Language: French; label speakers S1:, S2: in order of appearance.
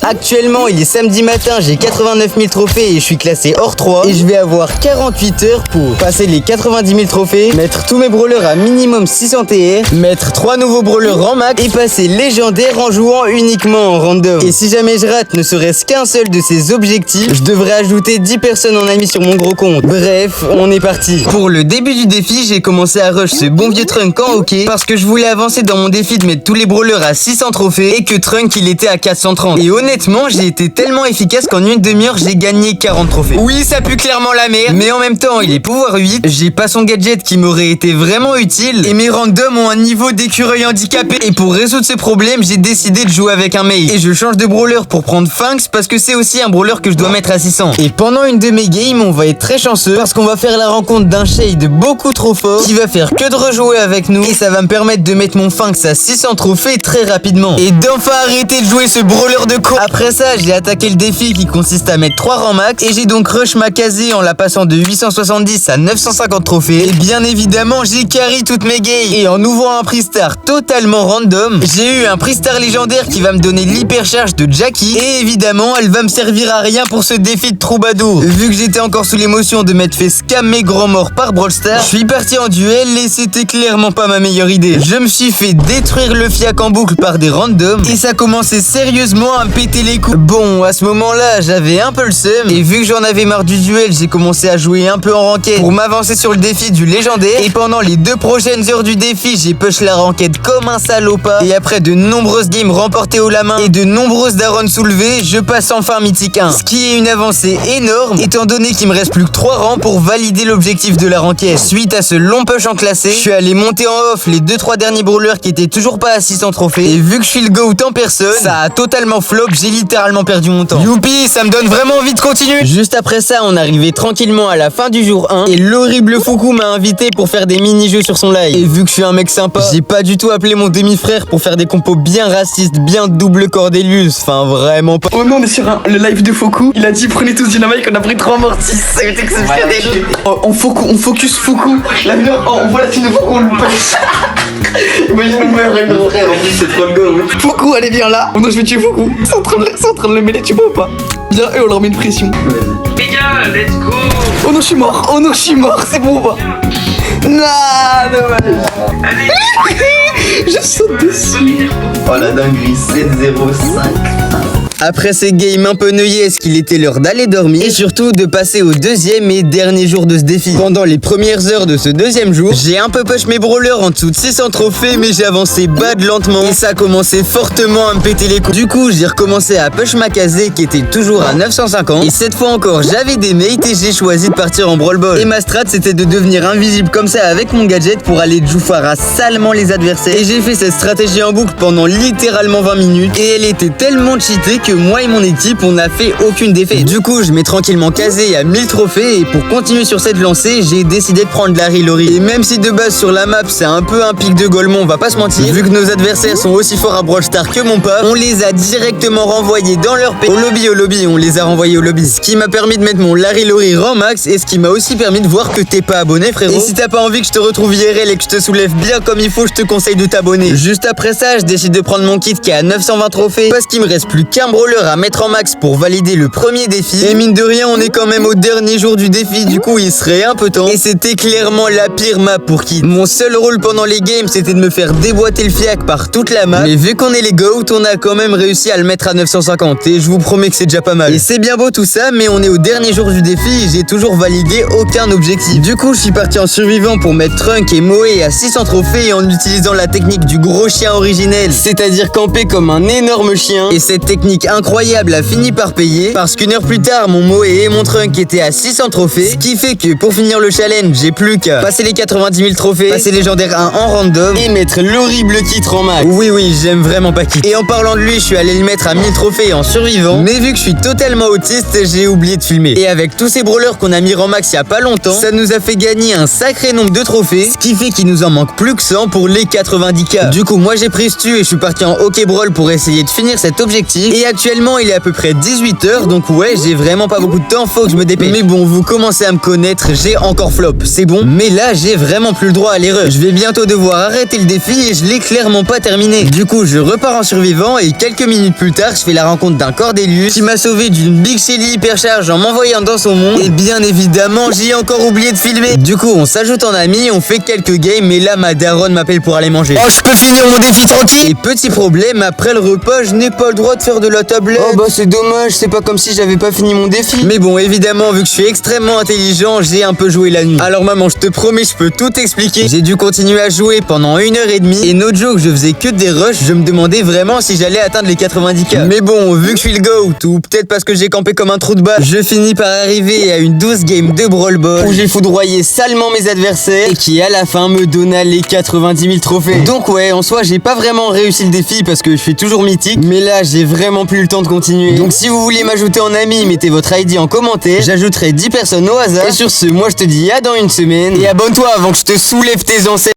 S1: Actuellement, il est samedi matin, j'ai 89 000 trophées et je suis classé hors 3. Et je vais avoir 48 heures pour passer les 90 000 trophées, mettre tous mes brawlers à minimum 600 TR, mettre 3 nouveaux brawlers en max et passer légendaire en jouant uniquement en random. Et si jamais je rate ne serait-ce qu'un seul de ces objectifs, je devrais ajouter 10 personnes en ami sur mon gros compte. Bref, on est parti. Pour le début du défi, j'ai commencé à rush ce bon vieux Trunk en hockey parce que je voulais avancer dans mon défi de mettre tous les brawlers à 600 trophées et que Trunk il était à 430. Et honnêtement, j'ai été tellement efficace qu'en une demi-heure, j'ai gagné 40 trophées. Oui, ça pue clairement la merde, mais en même temps, il est pouvoir 8. J'ai pas son gadget qui m'aurait été vraiment utile. Et mes randoms ont un niveau d'écureuil handicapé. Et pour résoudre ce problème, j'ai décidé de jouer avec un mage. Et je change de brawler pour prendre Fangs parce que c'est aussi un brawler que je dois mettre à 600. Et pendant une de mes games, on va être très chanceux parce qu'on va faire la rencontre d'un shade beaucoup trop fort qui va faire que de rejouer avec nous. Et ça va me permettre de mettre mon Fangs à 600 trophées très rapidement. Et d'enfin arrêter de jouer ce brawler de con. Après ça, j'ai attaqué le défi qui consiste à mettre 3 rangs max et j'ai donc rush ma casée en la passant de 870 à 950 trophées. Et bien évidemment, j'ai carry toutes mes games. Et en ouvrant un prix star totalement random, j'ai eu un prix star légendaire qui va me donner l'hypercharge de Jackie. Et évidemment, elle va me servir à rien pour ce défi de troubadour. Vu que j'étais encore sous l'émotion de m'être fait scam mes grands morts par Brawl Stars, je suis parti en duel et c'était clairement pas ma meilleure idée. Je me suis fait détruire le fiac en boucle par des randoms et ça commençait sérieusement à me péter les couilles. Bon, à ce moment-là, j'avais un peu le seum et vu que j'en avais marre du duel, j'ai commencé à jouer un peu en ranked pour m'avancer sur le défi du légendaire. Et pendant les 2 prochaines heures du défi, j'ai push la ranked comme un salopard. Et après de nombreuses games remportées haut la main et de nombreuses darons soulevées, je passe enfin mythique 1. Ce qui est une avancée énorme étant donné qu'il me reste plus que 3 rangs pour valider l'objectif de la ranked. Suite à ce long push en classé, je suis allé monter en off les 2-3 derniers brawlers qui étaient toujours pas à 600 trophées. Et vu que je suis le GOAT en personne, ça a totalement flop, j'ai littéralement perdu mon temps. Youpi, ça me donne vraiment envie de continuer. Juste après ça, on arrivait tranquillement à la fin du jour 1 et l'horrible Foucou m'a invité pour faire des mini-jeux sur son live. Et vu que je suis un mec sympa, j'ai pas du tout appelé mon demi-frère pour faire des compos bien racistes, bien double Cordelius, enfin vraiment pas.
S2: Oh non, on est sur le live de Foucou. Il a dit prenez tous Dynamite, on a pris 3 mortis. Ça a été exceptionnel. On focus Foucou. La meilleure, on voit la team de Foucou, on le passe. Imagine le meilleur frère, en plus c'est trop le go. Foucou, allez viens là. Oh non, je vais tuer Foucou. C'est en train de le mêler, tu vois ou pas? Viens, et on leur met une pression.
S3: Les gars, let's go.
S2: Oh non, je suis mort, c'est bon ou pas? Non, dommage.
S3: Allez.
S2: Je saute dessus.
S1: Oh la dinguerie, 7-0-5. Après ces games un peu neuillesques, qu'il était l'heure d'aller dormir et surtout de passer au deuxième et dernier jour de ce défi. Pendant les premières heures de ce deuxième jour, j'ai un peu push mes brawlers en dessous de 600 trophées, mais j'ai avancé bad lentement et ça a commencé fortement à me péter les couilles. Du coup, j'ai recommencé à push ma casée qui était toujours à 950 et cette fois encore, j'avais des mates et j'ai choisi de partir en brawl ball. Et ma strat, c'était de devenir invisible comme ça avec mon gadget pour aller Joufara salement les adversaires. Et j'ai fait cette stratégie en boucle pendant littéralement 20 minutes et elle était tellement cheatée que moi et mon équipe on n'a fait aucune défaite. Du coup je mets tranquillement casé à 1000 trophées et pour continuer sur cette lancée j'ai décidé de prendre la Rilori. Et même si de base sur la map c'est un peu un pic de Golemont, on va pas se mentir, vu que nos adversaires sont aussi forts à Brawl Stars que mon pote, on les a directement renvoyés dans leur paix. Au lobby, on les a renvoyés au lobby. Ce qui m'a permis de mettre mon Larry Lori rang max et ce qui m'a aussi permis de voir que t'es pas abonné frérot. Et si t'as pas envie que je te retrouve IRL et que je te soulève bien comme il faut, je te conseille de t'abonner. Juste après ça je décide de prendre mon kit qui est à 920 trophées parce qu'il me reste plus qu'un brawler à mettre en max pour valider le premier défi. Et mine de rien, on est quand même au dernier jour du défi, du coup il serait un peu temps. Et c'était clairement la pire map pour Kid. Mon seul rôle pendant les games, c'était de me faire déboîter le fiac par toute la map. Mais vu qu'on est les GOAT, on a quand même réussi à le mettre à 950. Et je vous promets que c'est déjà pas mal. Et c'est bien beau tout ça, mais on est au dernier jour du défi et j'ai toujours validé aucun objectif. Du coup, je suis parti en survivant pour mettre Trunk et Moe à 600 trophées et en utilisant la technique du gros chien originel. C'est-à-dire camper comme un énorme chien. Et cette technique incroyable a fini par payer parce qu'une heure plus tard, mon Moe et mon Trunk étaient à 600 trophées. Ce qui fait que pour finir le challenge, j'ai plus qu'à passer les 90 000 trophées, passer légendaire 1 en random et mettre l'horrible kit en max. Oui, j'aime vraiment pas kit. Et en parlant de lui, je suis allé le mettre à 1000 trophées en survivant. Mais vu que je suis totalement autiste, j'ai oublié de filmer. Et avec tous ces brawlers qu'on a mis en max il y a pas longtemps, ça nous a fait gagner un sacré nombre de trophées. Ce qui fait qu'il nous en manque plus que 100 pour les 90K. Du coup, moi j'ai pris ce tu et je suis parti en hockey brawl pour essayer de finir cet objectif. Et actuellement, Actuellement il est à peu près 18h, donc ouais j'ai vraiment pas beaucoup de temps, faut que je me dépêche. Mais bon, vous commencez à me connaître, j'ai encore flop, c'est bon. Mais là j'ai vraiment plus le droit à l'erreur. Je vais bientôt devoir arrêter le défi et je l'ai clairement pas terminé. Du coup je repars en survivant et quelques minutes plus tard je fais la rencontre d'un Cordelius qui m'a sauvé d'une Big Shelly hypercharge en m'envoyant dans son monde. Et bien évidemment j'ai encore oublié de filmer. Du coup on s'ajoute en amis, on fait quelques games et là ma daronne m'appelle pour aller manger.
S2: Oh, je peux finir mon défi tranquille.
S1: Et petit problème, après le repas je n'ai pas le droit de faire de la tablette.
S2: Oh bah c'est dommage, c'est pas comme si j'avais pas fini mon défi.
S1: Mais bon, évidemment, vu que je suis extrêmement intelligent, j'ai un peu joué la nuit. Alors maman, je te promets, je peux tout expliquer. J'ai dû continuer à jouer pendant 1h30. Et no joke, je faisais que des rushs. Je me demandais vraiment si j'allais atteindre les 90K. Mais bon, vu que je suis le GOAT, ou peut-être parce que j'ai campé comme un trou de balle, je finis par arriver à une 12 game de Brawl Ball où j'ai foudroyé salement mes adversaires et qui à la fin me donna les 90 000 trophées. Donc ouais, en soi, j'ai pas vraiment réussi le défi parce que je suis toujours mythique. Mais là, j'ai vraiment plus le temps de continuer. Donc si vous voulez m'ajouter en ami, mettez votre ID en commentaire. J'ajouterai 10 personnes au hasard. Et sur ce, moi je te dis à dans une semaine. Et abonne-toi avant que je te soulève tes ancêtres.